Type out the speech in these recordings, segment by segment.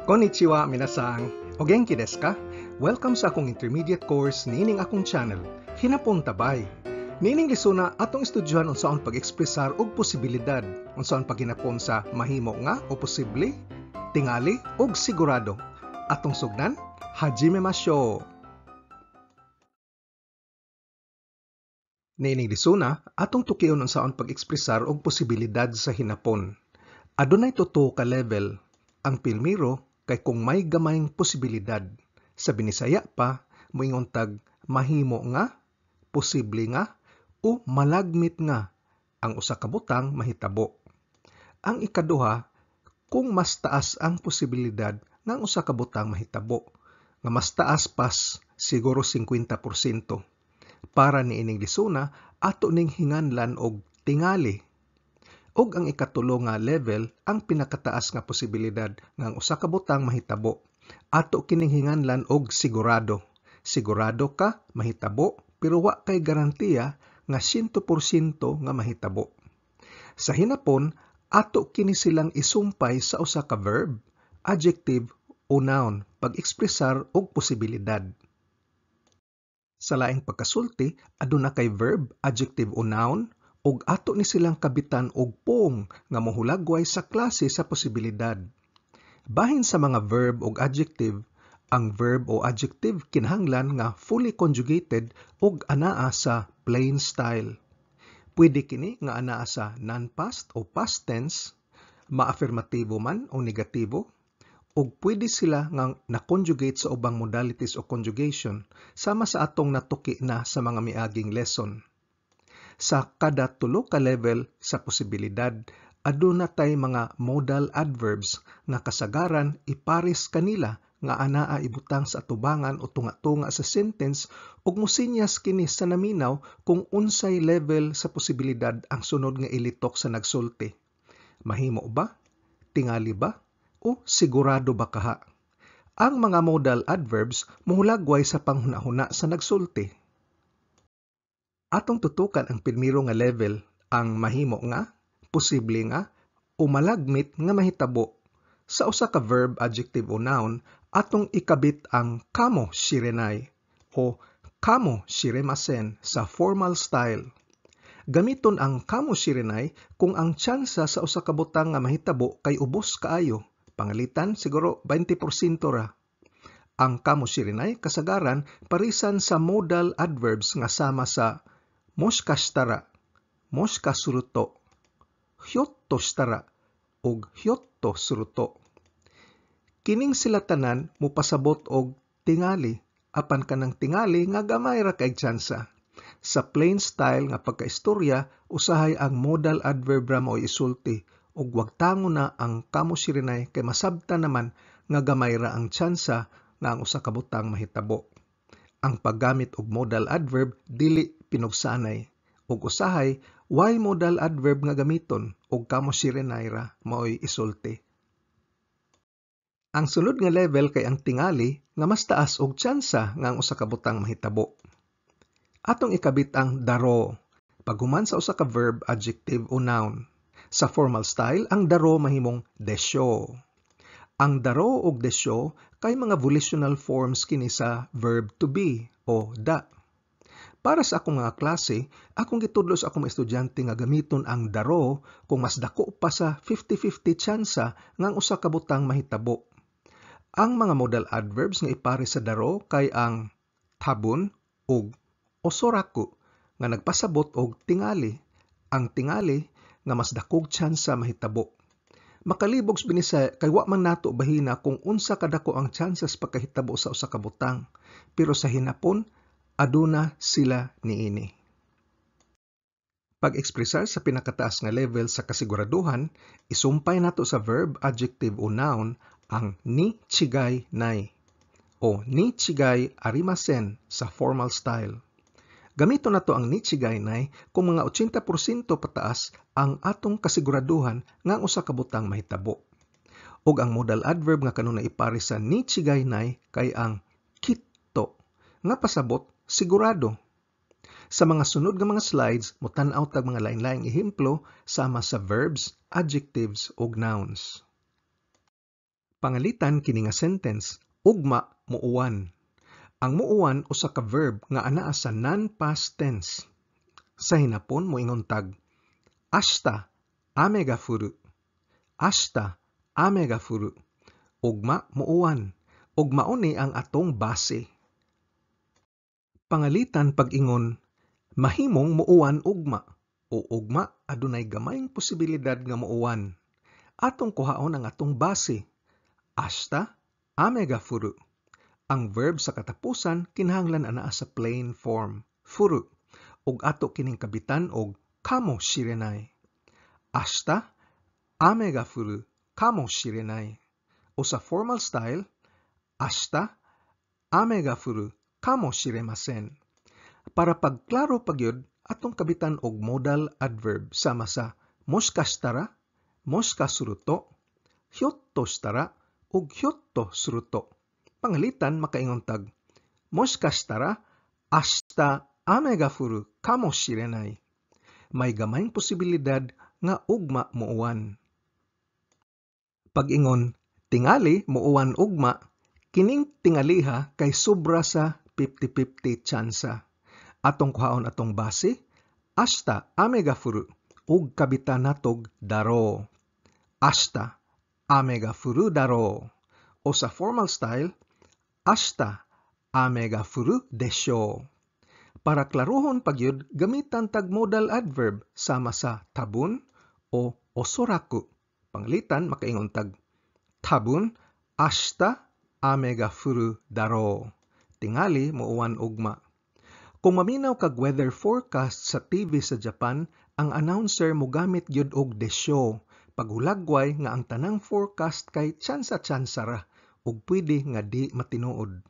Konnichiwa, minasang. O genki desu ka? Welcome sa akong intermediate course nining akong channel, Hinapon Tabay. Nining lisuna atong estudyohan unsaon pag-ekspresar og posibilidad, unsaon paghinapon sa mahimo nga o posible, tingali ug sigurado. Atong sugdan, hajimemashou. Nining lisuna atong tukion unsaon pag-ekspresar og posibilidad sa hinapon. Adunay tuto ka level. Ang pilmiro kay kung may gamayng posibilidad. Sa Binisaya pa, moingon tag mahimo nga, posible nga, o malagmit nga ang usa ka butang mahitabo. Ang ikaduha, kung mas taas ang posibilidad nga ang usa ka butang mahitabo, nga mas taas pas siguro 50%. Para niining lisuna, ato ning hinganlan og tingali. Og ang ikatulo nga level, ang pinakataas nga posibilidad nga ang usa ka butang mahitabo. Ato kining hinganlan og sigurado. Sigurado ka mahitabo, pero wa kay garantiya nga 100% nga mahitabo. Sa hinapon, ato kini silang isumpay sa usa ka verb, adjective o noun pag-ekspresar og posibilidad. Sa laing pagkasulti, aduna kay verb, adjective o noun, ug ato ni silang kabitan og pong nga mohulagway sa klase sa posibilidad. Bahin sa mga verb ug adjective, ang verb o adjective kinahanglan nga fully conjugated ug anaa sa plain style. Pwede kini nga anaa sa non-past o past tense, ma-affirmatibo man o negatibo, ug pwede sila nga na-conjugate sa ubang modalities o conjugation, sama sa atong natuki na sa mga miaging lesson. Sa kada tulo ka level sa posibilidad, aduna tay mga modal adverbs nga kasagaran ipares kanila nga anaa ibutang sa atubangan o tunga-tunga sa sentence ug mosinyas kini sa naminaw kung unsay level sa posibilidad ang sunod nga ilitok sa nagsulti. Mahimo ba? Tingali ba? O sigurado ba kaha? Ang mga modal adverbs mohulagway sa panghuna-huna sa nagsulti. Atong tutukan ang pirmiro nga level, ang mahimo nga, posible nga, o malagmit nga mahitabo. Sa usa ka verb, adjective o noun, atong ikabit ang kamo shirenai o kamo shiremasen sa formal style. Gamiton ang kamo shirenai kung ang tsansa sa usa ka butang nga mahitabo kay ubos kaayo, pangalitan siguro 20% ra. Ang kamo shirenai kasagaran parisan sa modal adverbs nga sama sa moshikashitara, moshikasuru to, hyotto shitara, ug hyotto suru to. Kining sila tanan mopasabot og tingali, apan kanang tingali nga gamay ra kay tsansa. Sa plain style nga pagkaistorya, usahay ang modal adverb ra mao isulti, ug wag tango na ang kamo shirenai kay masabtan naman nga gamay ra ang tsansa nga ang usa ka butang mahitabo. Ang paggamit og modal adverb dili pinugsanay, ug usahay why modal adverb nga gamiton ug kamo shirenai ra maoy isulti. Ang sunod nga level kay ang tingali nga mas taas og tsansa nga ang usa ka butang mahitabo. Atong ikabit ang daro paghuman sa usa ka verb, adjective o noun. Sa formal style, ang daro mahimong desyo. Ang daro ug desyo kay mga volitional forms kini sa verb to be o da. Para sa akong mga klase, akong gitudlo sa akong estudyante nga gamiton ang daro kung mas dako pa sa 50-50 tsansa nga ang usa ka butang mahitabo. Ang mga modal adverbs nga ipare sa daro kay ang tabun ug osoraku nga nagpasabot og tingali. Ang tingali nga mas dakog tsansa mahitabo. Makalibog sa Binisaya kay wa man nato bahina kung unsa kadako ang chances pagkahitabo sa usa ka butang, pero sa hinapon aduna sila niini. Pag-ekspresar sa pinakataas nga level sa kasiguraduhan, isumpay nato sa verb, adjective o noun ang ni chigai nai o ni chigai arimasen sa formal style. Gamito nato ang ni chigai nai kung mga 80% pataas ang atong kasiguraduhan nga ang usa ka butang mahitabo. Ug ang modal adverb nga kanunay ipare sa ni chigai nai kay ang kitto nga pasabot sigurado. Sa mga sunod nga mga slides, mutan-aw tag mga lain-laing ehemplo sama sa verbs, adjectives ug nouns. Pangalitan kini nga sentence, ugma muuwan. Ang muuwan usa ka verb nga anaa sa non-past tense. Sa hinapon moingon tag, ashita ame ga furu. Ashita ame ga furu. Ugma muuwan. Ug mao ni ang atong base. Pangalitan pag-ingon, mahimong muuwan ugma o ugma adunay gamayng posibilidad nga muuwan. Atong kuhaon ang atong base. Ashita ame ga furu. Ang verb sa katapusan kinahanglan anaa sa plain form, furu, ug ato kining kabitan og kamo shirenai. Ashita ame ga furu kamo shirenai. O sa formal style, ashita ame ga furu kamo shiremasen. Para pagklaro pagyud, atong kabitan og modal adverb sama sa moshikashitara, moshikasuruto, hyotto shitara, ug hyotto suruto. Pangalitan makaingon tag, moshikashitara ashita ame ga furu kamo shirenai. May gamayng posibilidad nga ugma muuwan. Pag-ingon, tingali muuwan ugma, kining tingaliha kay sobra sa 50-50 tsansa. Atong kuhaon atong base, ashita ame ga furu, ug kabitan natog daro. Ashita ame ga furu daro. O sa formal style, ashita ame ga furu desho. Para klaruhon pagyud, gamitan tag modal adverb sama sa tabun o osoraku. Panglitan makaingon tag, tabun ashita ame ga furu daro. Tingali muuwan ugma. Kung maminaw kag weather forecast sa TV sa Japan, ang announcer mogamit gyud og desyo. Paghulagway nga ang tanang forecast kay tsansa-tsansa ra ug pwede nga di matinuod.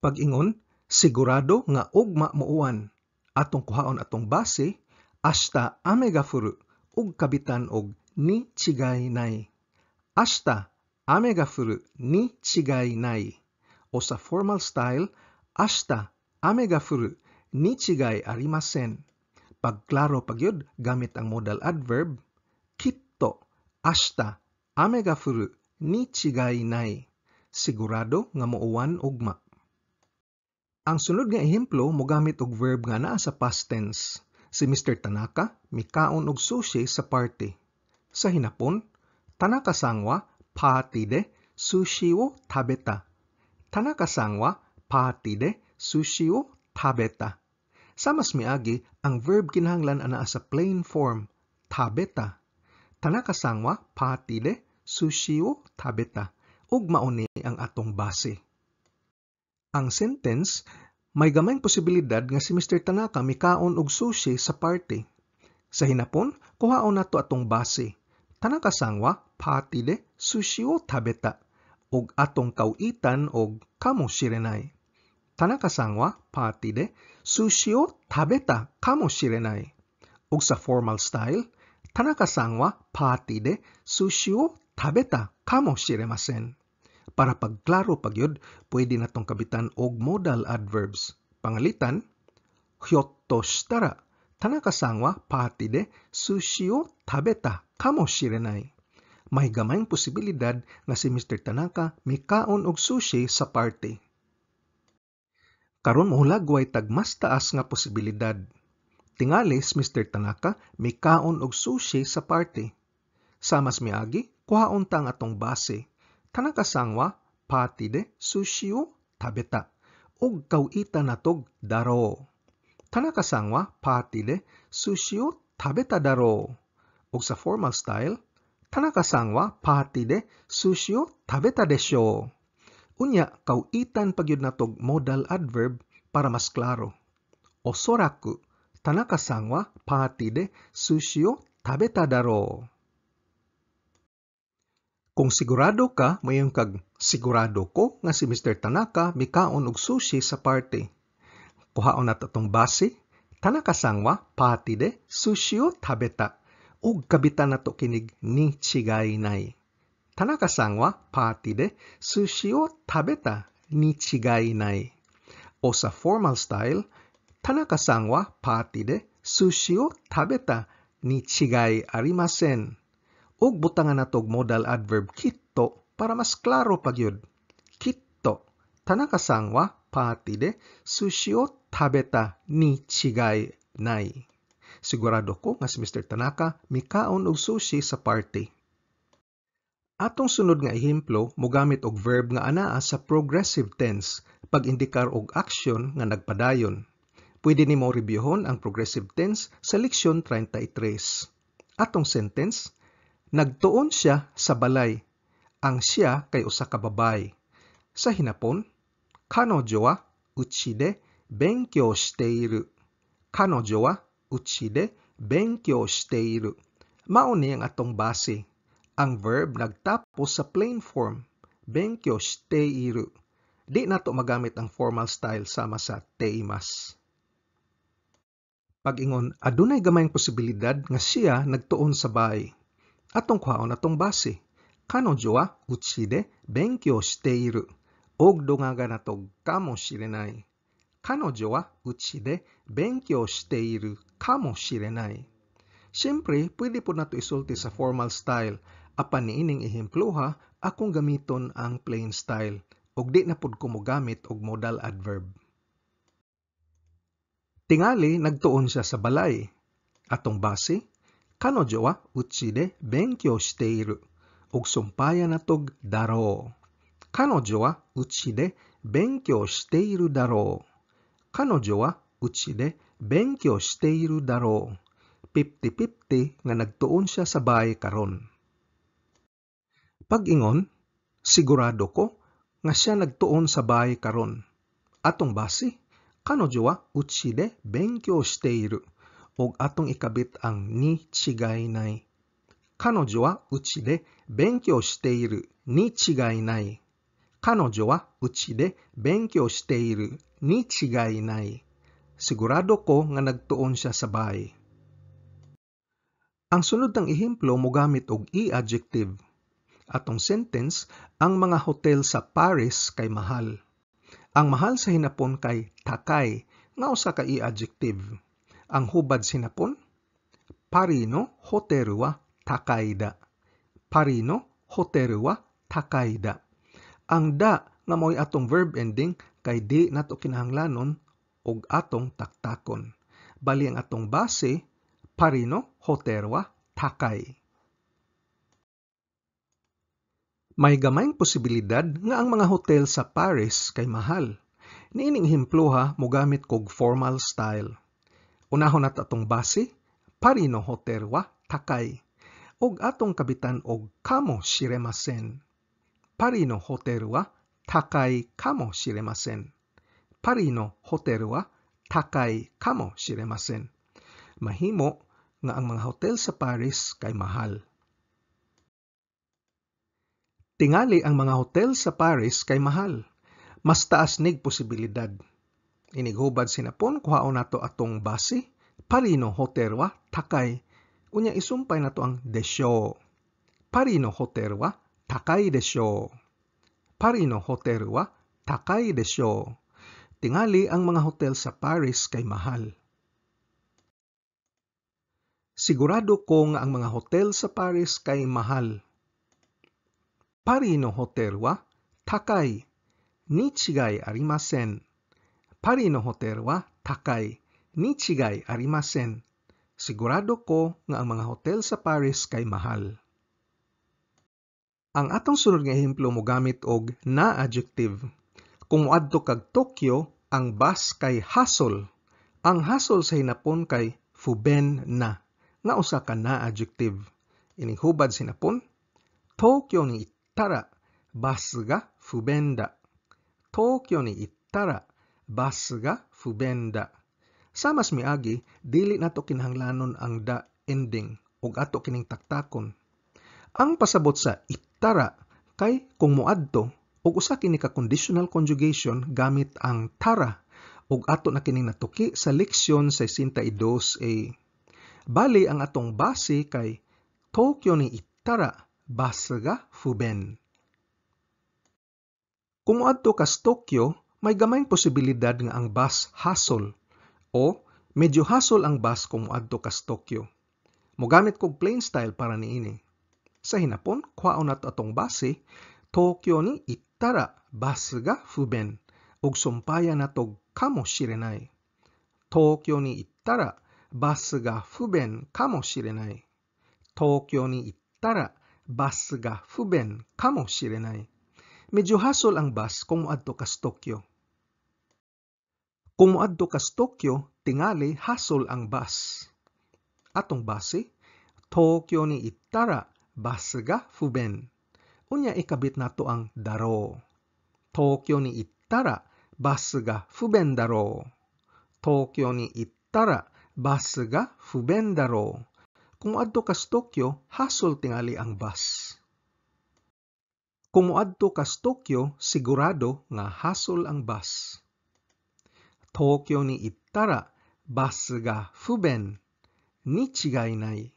Pag-ingon, sigurado nga ugma muuwan. Atong kuhaon atong base, ashita ame ga furu, ug kabitan og ni chigai nai. Ashita ame ga furu ni chigai nai. O sa formal style, ashita ame ga furu ni chigai arimasen. Pagklaro pagyud gamit ang modal adverb, kitto ashita ame ga furu ni chigai nai. Sigurado nga muuwan ugma. Ang sunod nga ehemplo mogamit og verb nga naa sa past tense. Si Mr. Tanaka mikaon og sushi sa party. Sa hinapon, Tanaka-san wa party de sushi wo tabeta. Tanaka-san wa party de sushi wo tabeta. Sa mas miagi, ang verb kinahanglan anaa sa plain form, tabeta. Tanaka-san wa party de sushi wo tabeta. Ug mao ni ang atong base. Ang sentence, may gamayng posibilidad nga si Mr. Tanaka mikaon og sushi sa party. Sa hinapon, kuhaon nato atong base. Tanaka-san wa party de sushi wo tabeta. Ug atong kawitan og kamo shirenai. Tanaka-san wa party de sushi wo tabeta kamo shirenai. Ug sa formal style, Tanaka-san wa party de sushi wo tabeta kamo shiremasen. Para pagklaro pagyud, pwede natong kabitan og modal adverbs. Pangalitan, hyotto shitara Tanaka-san wa party de sushi wo tabeta kamo shirenai. May gamayng posibilidad nga si Mr. Tanaka mikaon og sushi sa party. Karon mohulagway tag mas taas nga posibilidad. Tingali si Mr. Tanaka mikaon og sushi sa party. Sa mas miagi, kuhaon ta ang atong base. Tanaka-san wa party de sushi wo tabeta. Ug kawitan natog daro. Tanaka-san wa party de sushi wo tabeta daro. Ug sa formal style, Tanaka-san wa party de sushi wo tabeta desho. Unya, kawitan pagyud natog modal adverb para mas klaro. Osoraku, Tanaka-san wa party de sushi wo tabeta daro. Kung sigurado ka, mayong kag sigurado ko nga si Mr. Tanaka mikaon og sushi sa party. Kuhaon nato atong base, Tanaka-san wa party de sushi wo tabeta. Ug kabitan nato kinig ni chigai nai. Tanaka-san wa party de sushi wo tabeta ni chigai nai. O sa formal style, Tanaka-san wa party de sushi wo tabeta ni chigai arimasen. Ug butangan natog modal adverb kitto kitto para mas klaro pa gyud. Kitto, Tanaka san wa party de sushi o tabeta ni chigai nai. Sigurado ko nga si Mr. Tanaka mikaon og sushi sa party. Atong sunod nga ehemplo mogamit og verb nga anaa sa progressive tense pag-indikar og action nga nagpadayon. Pwede nimo reviewon ang progressive tense sa leksyon 33. Atong sentence, nagtuon siya sa balay. Ang siya kay usa ka babay. Sa hinapon, kanojo wa uchi de benkyou shiteiru. Kanojo wa uchi de benkyou shiteiru. Mao ni ang atong base. Ang verb nagtapos sa plain form, benkyou shiteiru. Di nato magamit ang formal style sama sa teimas. Pag-ingon, adunay gamayng posibilidad nga siya nagtuon sa bahay. Atong kuhaon atong base. Kanojo wa uchi de benkyou shiteiru. Og dungaga natog kamo shirenai. Kanojo wa uchi de benkyou shiteiru kamo shirenai. Siyempre, pwede po nato isulti sa formal style. Apan niining ehemploha, akong gamiton ang plain style. Og di na pud ko mogamit og modal adverb. Tingali nagtuon siya sa balay. Atong base, kanojo wa uchi de benkyou shiteiru. Og sumpayan natog daro. Kanojo wa uchi de benkyou shiteiru daro. Kanojo wa uchi de benkyou shiteiru daro. 50-50 nga nagtuon siya sa bahay karon. Pag-ingon, sigurado ko nga siya nagtuon sa bahay karon. Atong base, kanojo wa uchi de benkyou shiteiru. Og atong ikabit ang ni chigai nai. Kanojo wa uchi de benkyou shiteiru ni chigai nai. Kanojo wa uchi de benkyou shiteiru ni chigai nai. Sigurado ko nga nagtuon siya sa bahay. Ang sunod ng ehemplo mogamit og i-adjective. Atong sentence, ang mga hotel sa Paris kay mahal. Ang mahal sa hinapon kay takay, nga usa ka i-adjective. Ang hubad sa hinapon, Paris no hoteru wa takai da. Paris no hoteru wa takai da. Ang da nga mo'y atong verb ending kay di nato kinahanglanon og atong taktakon. Bali ang atong base, Paris no hoteru wa takai. May gamayng posibilidad nga ang mga hotel sa Paris kay mahal. Niining himpluha mogamit kog formal style. Unahon nato atong base, Paris no hoteru wa takai. Og atong kabitan og kamo shiremasen. Paris no hoteru wa takai kamo shiremasen. Paris no hoteru wa takai kamo shiremasen. Mahimo nga ang mga hotel sa Paris kay mahal. Tingali ang mga hotel sa Paris kay mahal. Mas taas nig posibilidad. Inighubad sinapon kuhaon nato atong base, Paris no hoteru wa takai. Unya isumpay nato ang desyo. Paris no hoteru wa takai desyo. Paris no hoteru wa takai desyo. Tingali ang mga hotel sa Paris kay mahal. Sigurado ko nga ang mga hotel sa Paris kay mahal. Paris no hoteru wa takai ni chigai arimasen. Paris no hoteru wa takai ni chigai arimasen. Sigurado ko nga ang mga hotel sa Paris kay mahal. Ang atong sunod nga ehemplo mogamit og na adjective. Kung moadto kag Tokyo, ang bus kay hassle. Ang hassle sa hinapon kay fuben na. Nga usa ka na adjective. Ining hubad sa hinapon, Tokyo ni ittara bus ga fubenda. Tokyo ni ittara bus ga fubenda. Sa mas miagi, dili nato kinahanglanon ang da ending ug ato kining taktakon. Ang pasabot sa ittara kay kung moadto ug usa kini ka conditional conjugation gamit ang tara ug ato na kining natuki sa leksyon 62A. Bali ang atong base kay Tokyo ni ittara bus ga fuben. Kung moadto ka sa Tokyo, may gamayng posibilidad nga ang bus hassle o medyo hassle ang bus kung moadto ka sa Tokyo. Mogamit kog plain style para niini. Sa hinapon, kwaon nato atong base, Tokyo ni ittara basu ga fuben ug sumpayan nato kamoshirenai. Tokyo ni ittara basu ga fuben kamoshirenai. Tokyo ni ittara basu ga fuben kamoshirenai. Medyo hasol ang bus kung moadto ka sa Tokyo. Kung moadto ka sa Tokyo, tingali hasol ang bus. Atong base, Tokyo ni ittara basu ga fuben. Unya ikabit nato ang daro. Tokyo ni ittara basu ga fuben daro. Tokyo ni ittara basu ga fuben daro. Kung moadto ka sa Tokyo, hasol tingali ang bus. Kung moadto ka sa Tokyo, sigurado nga hasol ang bus. Tokyo ni ittara basu ga fuben ni chigai nai.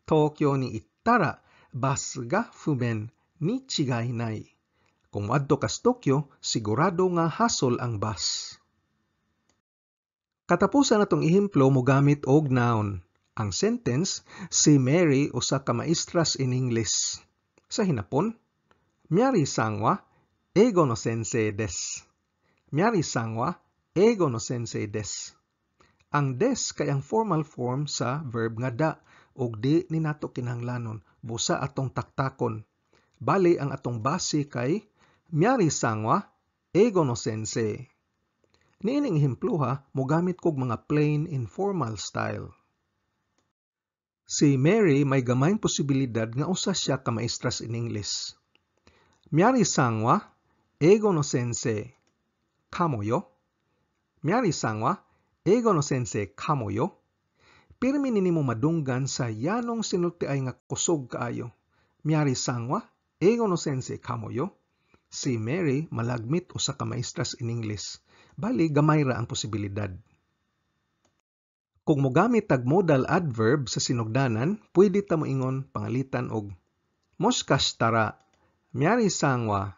Tokyo ni ittara basu ga fuben ni chigai nai. Kung moadto ka sa Tokyo, sigurado nga hasol ang bus. Katapusan natong ehemplo mo gamit og noun. Ang sentence, si Mary usa ka maestras in English. Sa hinapon, Miyari sangwa eigo no sensei desu. Miyari sangwa eigo no sensei desu. Ang des kay ang formal form sa verb nga da ug di ni nato kinahanglanon busa atong taktakon. Bali ang atong base kay Miyari sangwa eigo no sensei. Niining ehempluha mo gamit kog mga plain informal style. Si Mary may gamayng posibilidad nga usa siya ka maestras in English. Miyari-san wa eigo no sensei kamo yo. Miyari-san wa eigo no sensei kamo yo. Pirmi nimo madunggan sa yanong sinultiay nga kusog kaayo. Miyari-san wa eigo no sensei kamo yo. Si Mary malagmit usa ka maestras in English. Bali gamay ra ang posibilidad. Kung mogamit tag modal adverb sa sinugdanan, pwede ta moingon pangalitan og moshikashitara Miyari-san wa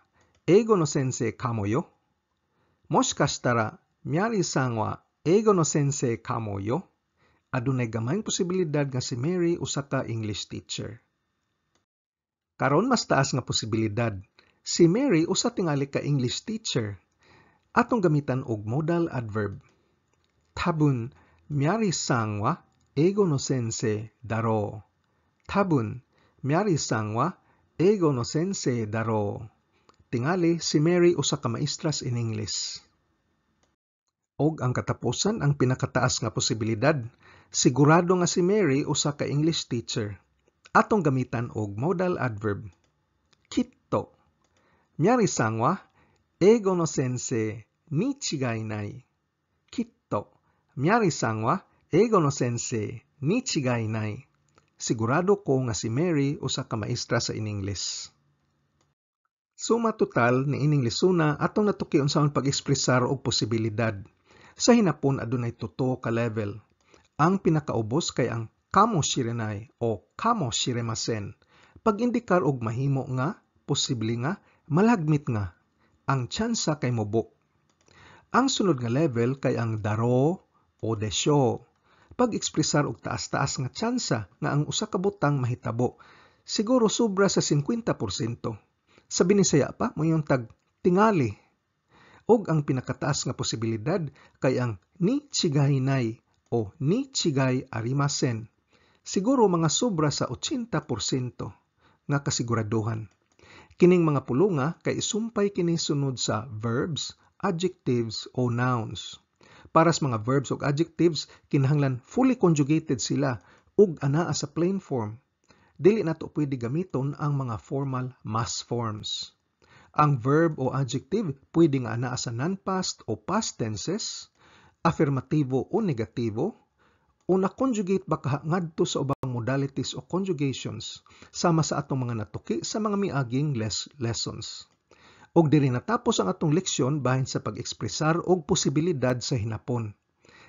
eigo no sensei kamo yo. Moshikashitara Miyari-san wa eigo no sensei kamo yo. Adunay gamayng posibilidad nga si Mary usa ka English teacher. Karon mas taas nga posibilidad. Si Mary usa tingali ka English teacher. Atong gamitan og modal adverb. Tabun Miyari-san wa eigo no sensei daro. Tabun Miyari-san wa eigo no sensei daro. Tingali si Mary usa ka maestras in English. Og ang katapusan ang pinakataas nga posibilidad, sigurado nga si Mary usa ka English teacher. Atong gamitan og modal adverb. Kitto Miyari-san wa eigo no sensei ni chigai nai. Kitto Miyari-san wa eigo no sensei ni chigai nai. Sigurado ko nga si Mary usa ka maestra sa in English. Suma total ni ining lesona atong natuki unsaon pag-ekspresar og posibilidad. Sa hinapon adunay tuto ka level. Ang pinakaubos kay ang kamoshirenai o kamoshiremasen. Pag-indikar og mahimo nga, posible nga, malagmit nga. Ang tsansa kay mobo. Ang sunod nga level kay ang daro o desyo. Pag-ekspresar og taas-taas nga tsansa nga ang usa ka butang mahitabo, siguro sobra sa 50%. Sa Binisaya pa, moyon tag tingali. Og ang pinakataas nga posibilidad kay ang ni chigai nai o ni chigai arimasen. Siguro mga sobra sa 80% nga kasiguraduhan. Kining mga pulunga kay isumpay kini sunod sa verbs, adjectives o nouns. Para sa mga verbs o adjectives, kinahanglan fully conjugated sila ug anaa sa plain form. Dili nato pwede gamiton ang mga formal mass forms. Ang verb o adjective pwede nga anaa sa non-past o past tenses, affirmatibo o negatibo, o na-conjugate ba ngadto sa ubang modalities o conjugations sama sa atong mga natuki sa mga miaging lessons. Og diri natapos ang atong leksyon bahin sa pag-ekspresar og posibilidad sa hinapon.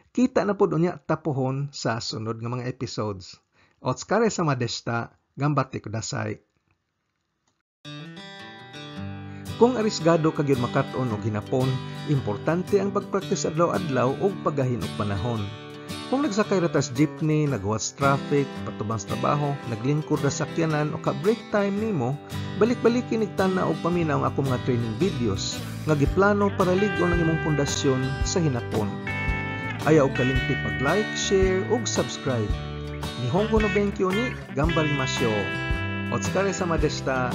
Kita na pud unya tapuhon sa sunod nga mga episodes. Otsukare sama deshita. Gambatte kudasai. Kung arisgado ka gyud makat-on og hinapon, importante ang pagpraktis adlaw-adlaw og paggahin og panahon. Kung nagsakay ra tas jeepney, nagwas traffic, patubang sa trabaho, naglingkod ra sakyanan o ka break time nimo, balik-balikin igtana og paminaw ang akong mga training videos nga giplano para lig-on ang imong pundasyon sa hinapon. Ayaw kalimti pag-like, share ug subscribe. Nihongo no benkyo ni Gambarimasyo. Otsukare sama deshita.